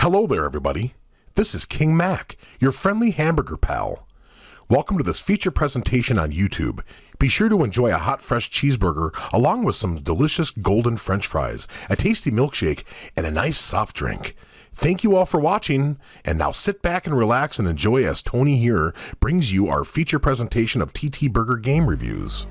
Hello there, everybody. This is King Mac, your friendly hamburger pal. Welcome to this feature presentation on YouTube. Be sure to enjoy a hot, fresh cheeseburger along with some delicious golden French fries, a tasty milkshake, and a nice soft drink. Thank you all for watching, and now sit back and relax and enjoy as Tony here brings you our feature presentation of TTBurger game reviews.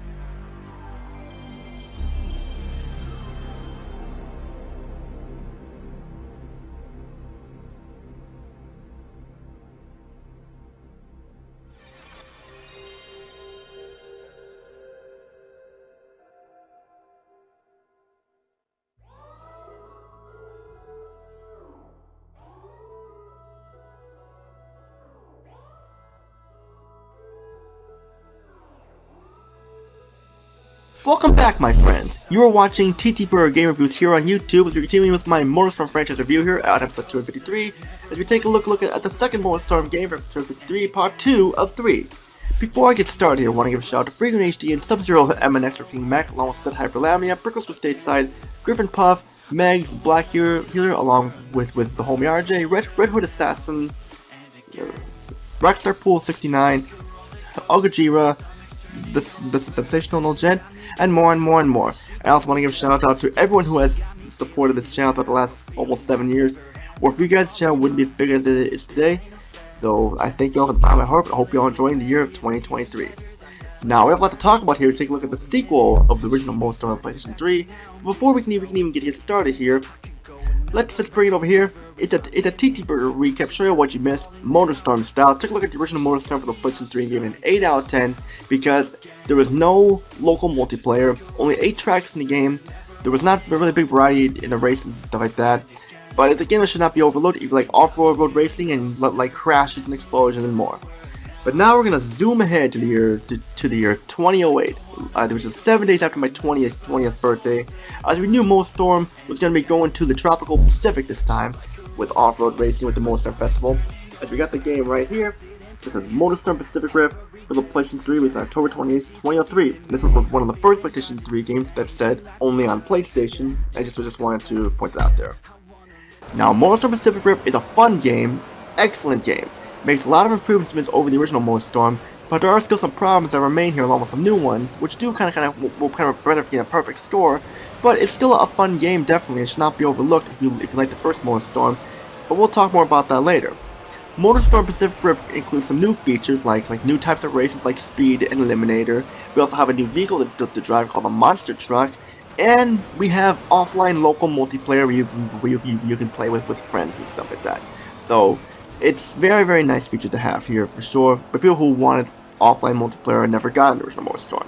Welcome back, my friends. You are watching TTBurger game reviews here on YouTube as we're continuing with my MotorStorm franchise review here at episode 253 as we take a look at the second MotorStorm game for episode 253, part 2 of 3. Before I get started here, I want to give a shout out to Freegun HD and Sub-Zero MNX for King Mac, along with Stud Hyperlamnia, Prickles for Stateside, Griffin Puff, Megs, Black Healer, along with the homie RJ, Red Hood Assassin, Rockstar Pool 69, Ogajira, this is Sensational Gent, and more and more and more. I also want to give a shout out to everyone who has supported this channel throughout the last almost 7 years. Or if you guys, the channel wouldn't be as big as it is today. So I thank you all from the bottom of my heart. I hope you all enjoying the year of 2023. Now we have a lot to talk about here. Take a look at the sequel of the original MotorStorm on PlayStation 3. Before we can even get started here, let's bring it over here. It's a TTBurger recap, show you what you missed, MotorStorm style. Take a look at the original MotorStorm for the PlayStation 3 and give it an 8 out of 10 because there was no local multiplayer, only 8 tracks in the game. There was not a really big variety in the races and stuff like that. But it's a game that should not be overlooked if you like off-road road racing and like crashes and explosions and more. But now we're gonna zoom ahead to the year 2008, which is 7 days after my 20th birthday, as we knew MotorStorm was gonna be going to the tropical Pacific this time with off-road racing with the MotorStorm Festival. As we got the game right here, this is MotorStorm Pacific Rift for the PlayStation 3, released on October 28th, 2003. This was one of the first PlayStation 3 games that said only on PlayStation. I just wanted to point that out there. Now, MotorStorm Pacific Rift is a fun game, excellent game. Makes a lot of improvements over the original MotorStorm, but there are still some problems that remain here along with some new ones, which do kind of prevent it being a perfect score, but it's still a fun game definitely and should not be overlooked if you like the first MotorStorm, but we'll talk more about that later. MotorStorm Pacific Rift includes some new features like new types of races like Speed and Eliminator. We also have a new vehicle to drive called the Monster Truck, and we have offline local multiplayer where you can play with friends and stuff like that. So it's very nice feature to have here for sure, for people who wanted offline multiplayer and never got the original MotorStorm.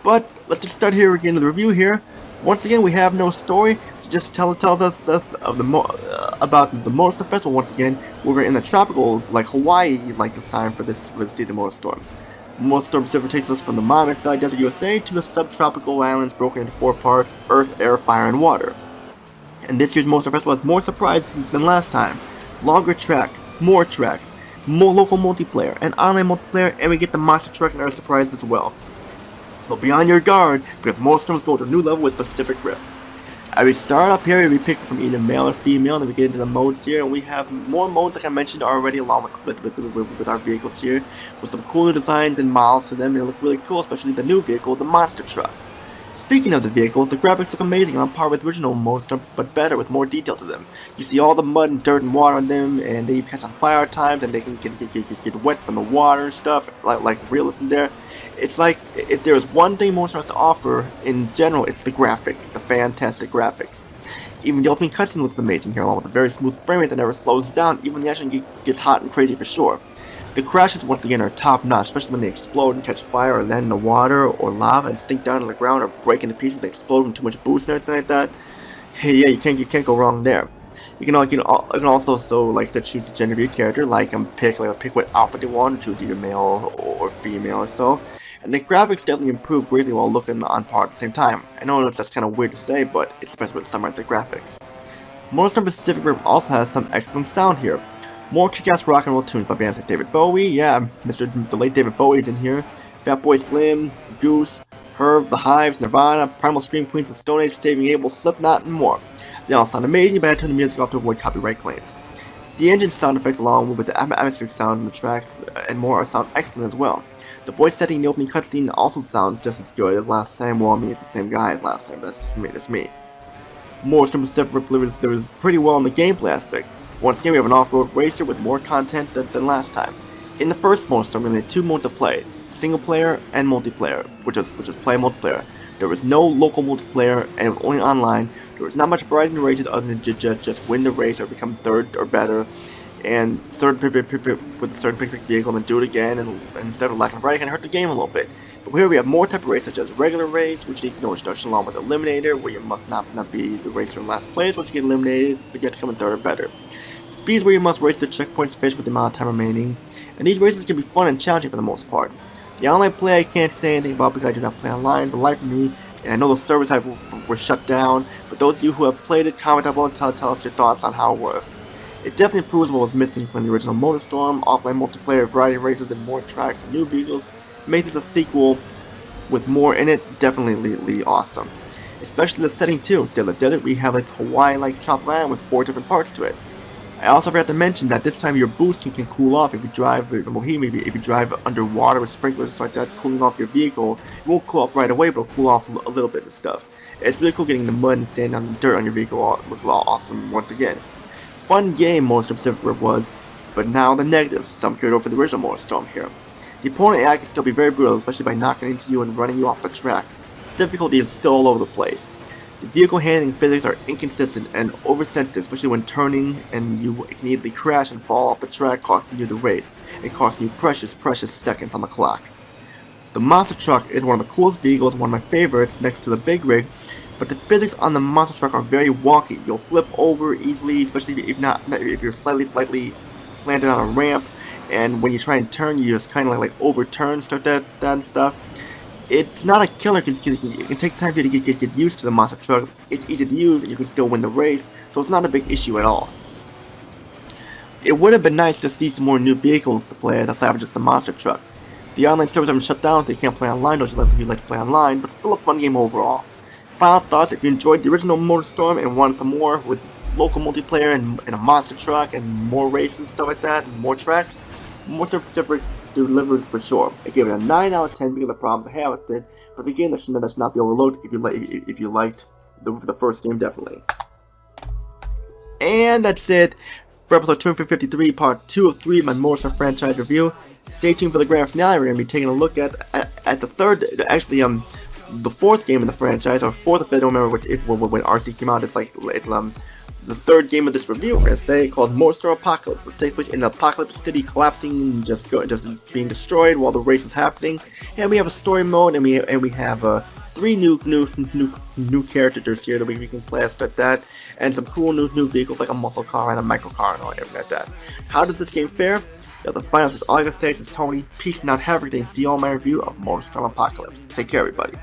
But let's just start here again with the review here. Once again, we have no story. It just tells us of about the MotorStorm Festival. Once again, we're in the tropicals like Hawaii like this time for the season MotorStorm. MotorStorm Pacific takes us from the Mammoth Desert USA to the subtropical islands broken into 4 parts: Earth, Air, Fire, and Water. And this year's MotorStorm Festival has more surprises than last time. Longer tracks, more local multiplayer, and online multiplayer, and we get the Monster Truck and other surprises as well. So be on your guard, because MotorStorm is going to a new level with Pacific Rift. As we start up here, we pick from either male or female, and then we get into the modes here, and we have more modes like I mentioned already along with our vehicles here, with some cooler designs and miles to them. They look really cool, especially the new vehicle, the Monster Truck. Speaking of the vehicles, the graphics look amazing on par with original MotorStorm, but better with more detail to them. You see all the mud and dirt and water on them, and they catch on fire at times, and they can get wet from the water and stuff, like realism there. It's like, if there's one thing MotorStorm has to offer in general, it's the graphics, the fantastic graphics. Even the opening cutscene looks amazing here, along with a very smooth frame rate that never slows down, even when the action gets hot and crazy for sure. The crashes once again are top notch, especially when they explode and catch fire or land in the water or lava and sink down to the ground or break into pieces and explode with too much boost and everything like that. Hey, yeah, you can't go wrong there. You can also choose the gender of your character, pick what outfit you want, choose either male or female or so. And the graphics definitely improve greatly while looking on par at the same time. I know that's kind of weird to say, but it's the best way to summarize the graphics. MotorStorm Pacific Rim also has some excellent sound here. More kick-ass rock and roll tunes by bands like David Bowie, yeah, the late David Bowie's in here, Fatboy Slim, Goose, Herb, The Hives, Nirvana, Primal Scream Queens of Stone Age, Saving Abel, Slipknot, and more. They all sound amazing, but I turn the music off to avoid copyright claims. The engine sound effects along with the atmospheric sound in the tracks and more sound excellent as well. The voice setting in the opening cutscene also sounds just as good as last time. Well, I mean, it's the same guy as last time, but that's me. MotorStorm Pacific delivers pretty well on the gameplay aspect. Once again, we have an off-road racer with more content than last time. In the first MotorStorm, we had 2 modes to play, single player and multiplayer, which is play multiplayer. There was no local multiplayer, and it was only online. There was not much variety in the races other than just win the race or become third or better, and with a certain pick vehicle and do it again, and instead of lack of variety, kind of hurt the game a little bit. But here we have more type of race, such as regular race, which needs no introduction, along with eliminator, where you must not be the racer in last place, once you get eliminated, but you have to come in third or better. Speeds, where you must race the checkpoints to finish with the amount of time remaining, and these races can be fun and challenging for the most part. The online play I can't say anything about because I do not play online, but like me, and I know the servers were shut down, but those of you who have played it, comment down below and tell us your thoughts on how it was. It definitely proves what was missing from the original MotorStorm, offline multiplayer, variety of races, and more tracks and new vehicles. Make this a sequel with more in it, definitely awesome. Especially the setting too. Instead of the desert, we have this Hawaii-like chopped land with 4 different parts to it. I also forgot to mention that this time your boost can cool off if you drive, if you drive underwater with sprinklers and stuff like that, cooling off your vehicle. It won't cool off right away, but it'll cool off a little bit and stuff. It's really cool getting the mud and sand and dirt on your vehicle look awesome once again. Fun game MotorStorm Pacific was, but now the negatives, some carried over the original MotorStorm here. The opponent AI can still be very brutal, especially by knocking into you and running you off the track. Difficulty is still all over the place. The vehicle handling physics are inconsistent and oversensitive, especially when turning, and you can easily crash and fall off the track, costing you the race, and costing you precious seconds on the clock. The monster truck is one of the coolest vehicles, one of my favorites, next to the big rig, but the physics on the monster truck are very wonky. You'll flip over easily, especially if you're slightly slanted on a ramp, and when you try and turn, you just kind of like overturn, start that and stuff. It's not a killer because it can take time for you to get used to the monster truck. It's easy to use and you can still win the race, so it's not a big issue at all. It would have been nice to see some more new vehicles to play aside from just the monster truck. The online servers have been shut down, so you can't play online, don't you like to play online, but it's still a fun game overall. Final thoughts: if you enjoyed the original MotorStorm and wanted some more with local multiplayer and a monster truck and more races, stuff like that, and more tracks, MotorStorm Pacific delivered for sure. I gave it a 9 out of 10 because of the problems I have with it, but the game that should not be overlooked if you liked the first game, definitely. And that's it for episode 253, part 2 of 3 of my MotorStorm franchise review. Stay tuned for the grand finale. We're going to be taking a look at the third, actually the 4th game in the franchise, or 4th or 5th, I don't remember when RC came out. It's like the 3rd game of this review, we're going to say, called MotorStorm Apocalypse, which takes place in the Apocalypse City, collapsing and just being destroyed while the race is happening. And we have a story mode, and we have 3 new characters here that we can play as like that, and some cool new vehicles like a muscle car and a micro car and everything like that. How does this game fare? The finals is all I can say. This is Tony. Peace and out. Have a great day. See you all in my review of MotorStorm Apocalypse. Take care, everybody.